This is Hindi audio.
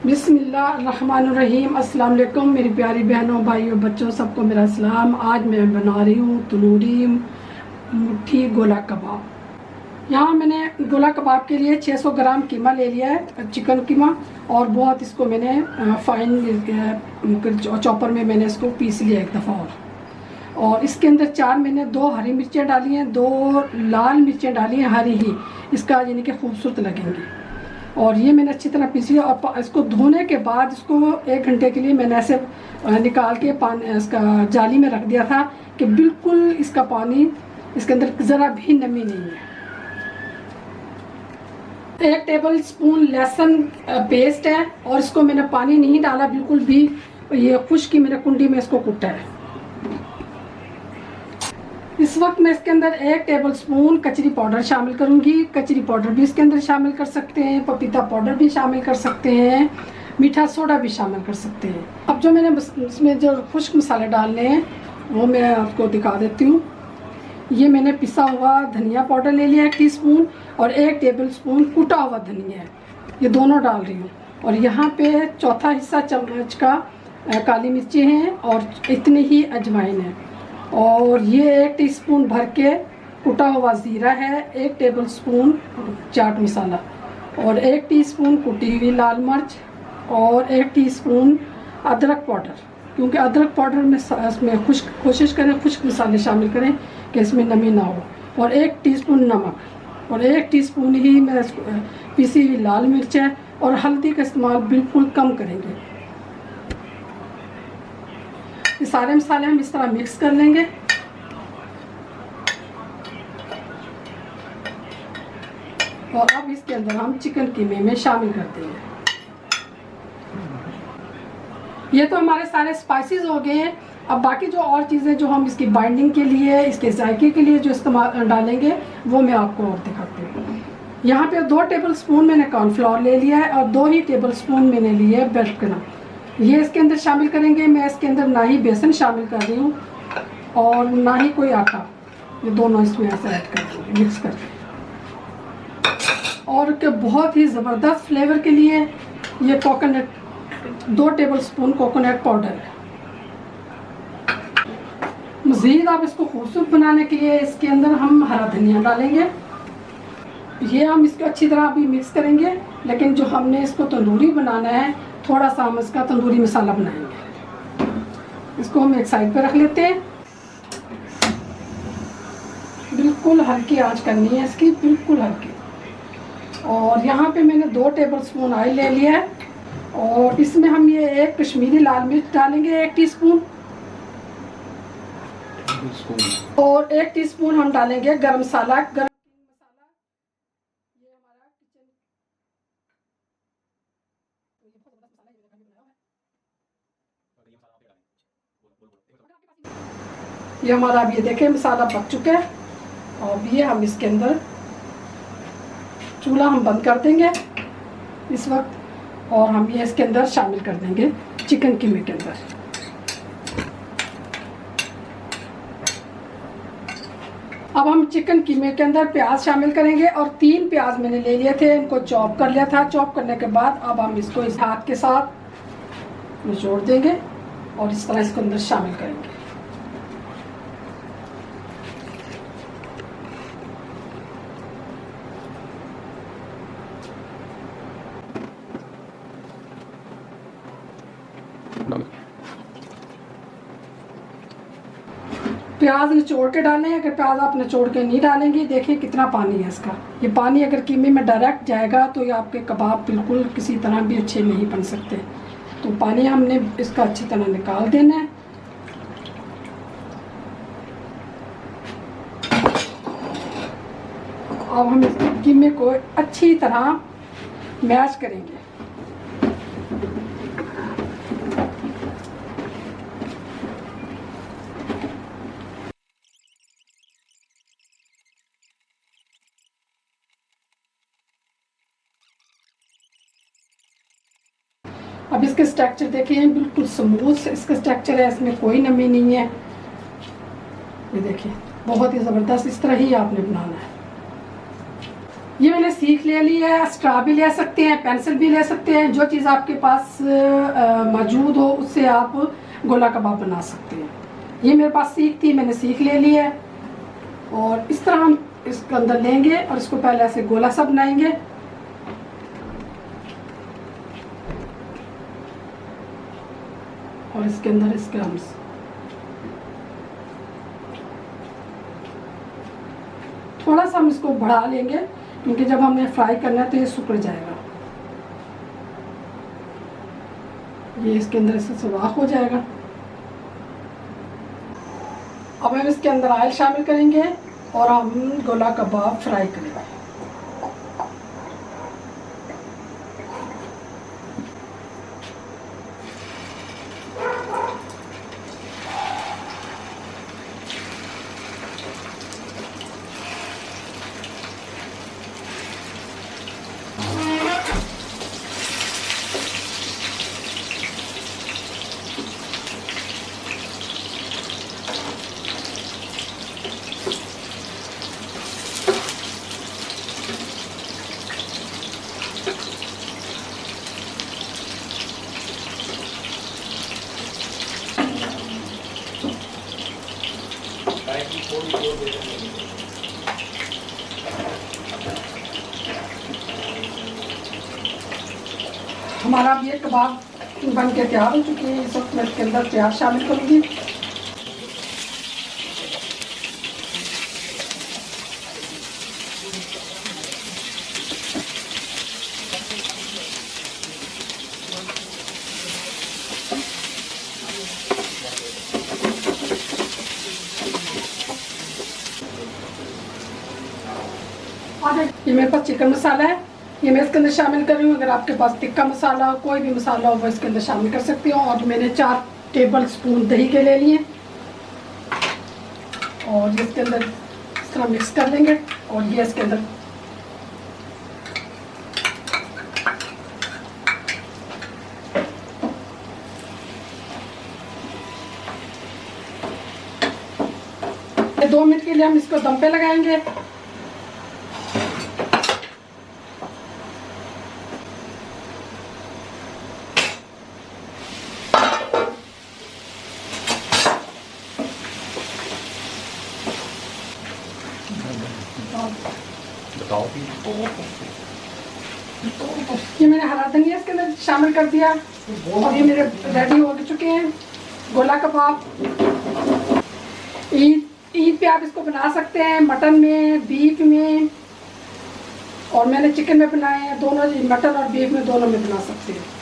बिस्मिल्लाहिर्रहमानिर्रहीम। अस्सलाम वालेकुम मेरी प्यारी बहनों, भाइयों, बच्चों, सबको मेरा सलाम। आज मैं बना रही हूँ तंदूरी मुट्ठी गोला कबाब। यहाँ मैंने गोला कबाब के लिए 600 ग्राम कीमा ले लिया है, चिकन कीमा। और बहुत इसको मैंने फाइन चॉपर में मैंने इसको पीस लिया एक दफ़ा। और इसके अंदर मैंने 2 हरी मिर्चें डाली हैं, 2 लाल मिर्चें डाली हैं, हरी ही, इसका यानी कि खूबसूरत लगेंगी। और ये मैंने अच्छी तरह पीस लिया। और इसको धोने के बाद इसको 1 घंटे के लिए मैंने ऐसे निकाल के पानी इसका जाली में रख दिया था कि बिल्कुल इसका पानी, इसके अंदर ज़रा भी नमी नहीं है। 1 टेबल स्पून लहसुन पेस्ट है और इसको मैंने पानी नहीं डाला बिल्कुल भी, ये खुश्क की मैंने कुंडी में इसको कूटा है। इस वक्त मैं इसके अंदर 1 टेबल स्पून कचरी पाउडर शामिल करूंगी। कचरी पाउडर भी इसके अंदर शामिल कर सकते हैं, पपीता पाउडर भी शामिल कर सकते हैं, मीठा सोडा भी शामिल कर सकते हैं। अब जो मैंने इसमें जो खुश्क मसाले डालने हैं वो मैं आपको दिखा देती हूँ। ये मैंने पिसा हुआ धनिया पाउडर ले लिया 1 टीस्पून और 1 टेबल स्पून कूटा हुआ धनिया है, ये दोनों डाल रही हूँ। और यहाँ पे चौथा हिस्सा चम्मच का काली मिर्ची हैं और इतनी ही अजवाइन है। और ये 1 टीस्पून भर के कुटा हुआ ज़ीरा है, 1 टेबल स्पून चाट मसाला और 1 टीस्पून कुटी हुई लाल मिर्च और 1 टीस्पून अदरक पाउडर, क्योंकि अदरक पाउडर में इसमें कोशिश करें खुश्क मसाले शामिल करें कि इसमें नमी ना हो। और 1 टीस्पून नमक और 1 टीस्पून ही मैं पिसी हुई लाल मिर्च है। और हल्दी का इस्तेमाल बिल्कुल कम करेंगे। ये सारे मसाले हम इस तरह मिक्स कर लेंगे। और अब इसके अंदर हम चिकन कीमे में शामिल कर देंगे। ये तो हमारे सारे स्पाइसेस हो गए हैं। अब बाकी जो और चीज़ें जो हम इसकी बाइंडिंग के लिए, इसके जायके के लिए जो इस्तेमाल डालेंगे वो मैं आपको और दिखाती हूँ। यहाँ पे 2 टेबल स्पून मैंने कॉर्नफ्लोर ले लिया है और 2 ही टेबल स्पून मैंने लिए है ब्रेड क्रम्ब, ये इसके अंदर शामिल करेंगे। मैं इसके अंदर ना ही बेसन शामिल कर रही हूँ और ना ही कोई आटा, ये दोनों इसमें ऐसे ऐड कर मिक्स करके। और के बहुत ही ज़बरदस्त फ्लेवर के लिए ये coconut 2 table spoon coconut powder है। मज़ीद आप इसको खूबसूरत बनाने के लिए इसके अंदर हम हरा धनिया डालेंगे। ये हम इसको अच्छी तरह अभी मिक्स करेंगे, लेकिन जो हमने इसको तंदूरी बनाना है थोड़ा सा हम इसका तंदूरी मसाला बनाएंगे। इसको हम एक साइड पे रख लेते हैं। बिल्कुल हल्की आंच करनी है इसकी, बिल्कुल हल्की। और यहाँ पे मैंने 2 टेबल स्पून ऑयल ले लिया है और इसमें हम ये 1 कश्मीरी लाल मिर्च डालेंगे 1 टीस्पून और 1 टीस्पून हम डालेंगे गरम मसाला। ये हमारा अब ये देखें मसाला पक चुका है। और ये हम इसके अंदर चूल्हा हम बंद कर देंगे इस वक्त और हम ये इसके अंदर शामिल कर देंगे चिकन कीमे के अंदर। अब हम चिकन कीमे के अंदर प्याज शामिल करेंगे और 3 प्याज मैंने ले लिए थे, इनको चॉप कर लिया था। चॉप करने के बाद अब हम इसको इस हाथ के साथ निचोड़ देंगे और इस तरह इसको अंदर शामिल करेंगे। प्याज निचोड़ के डालें। अगर प्याज आप निचोड़ के नहीं डालेंगे, देखिए कितना पानी है इसका। ये पानी अगर कीमे में डायरेक्ट जाएगा तो ये आपके कबाब बिल्कुल किसी तरह भी अच्छे नहीं बन सकते। तो पानी हमने इसका अच्छी तरह निकाल देना है। अब हम इस कीमे को अच्छी तरह मैश करेंगे। अब इसके स्ट्रक्चर देखिए, बिल्कुल स्मूथ इसका स्ट्रक्चर है, इसमें कोई नमी नहीं है। ये देखिए बहुत ही ज़बरदस्त, इस तरह ही आपने बनाना है। ये मैंने सीख ले ली है। स्ट्रा भी ले सकते हैं, पेंसिल भी ले सकते हैं, जो चीज़ आपके पास मौजूद हो उससे आप गोला कबाब बना सकते हैं। ये मेरे पास सीख थी, मैंने सीख ले ली है। और इस तरह हम इसके अंदर लेंगे और इसको पहले ऐसे गोला सा बनाएंगे। और इसके अंदर इसके हम थोड़ा सा हम इसको बढ़ा लेंगे, क्योंकि जब हमने फ्राई करना है तो ये सिकुड़ जाएगा। ये इसके अंदर से सुराख हो जाएगा। अब हम इसके अंदर ऑयल शामिल करेंगे और हम गोला कबाब फ्राई करेंगे। हमारा अब ये कबाब बन के तैयार हो चुकी है। इस वक्त मैं इसके अंदर प्याज शामिल करूँगी। ये मेरे पास चिकन मसाला है, ये मैं इसके अंदर शामिल कर रही हूँ। अगर आपके पास टिक्का मसाला हो, कोई भी मसाला हो, वो इसके अंदर शामिल कर सकते हो। और मैंने 4 टेबल स्पून दही के ले लिए और इसके अंदर इस तरह मिक्स कर लेंगे। और ये इसके अंदर ये 2 मिनट के लिए हम इसको दम पे लगाएंगे। बताओ भी। ये मैंने हरा धनिया इसके अंदर शामिल कर दिया और ये मेरे रेडी हो चुके हैं गोला कबाब। ईद पे आप इसको बना सकते हैं, मटन में, बीफ में, और मैंने चिकन में बनाए हैं। दोनों, मटन और बीफ में दोनों में बना सकते हैं।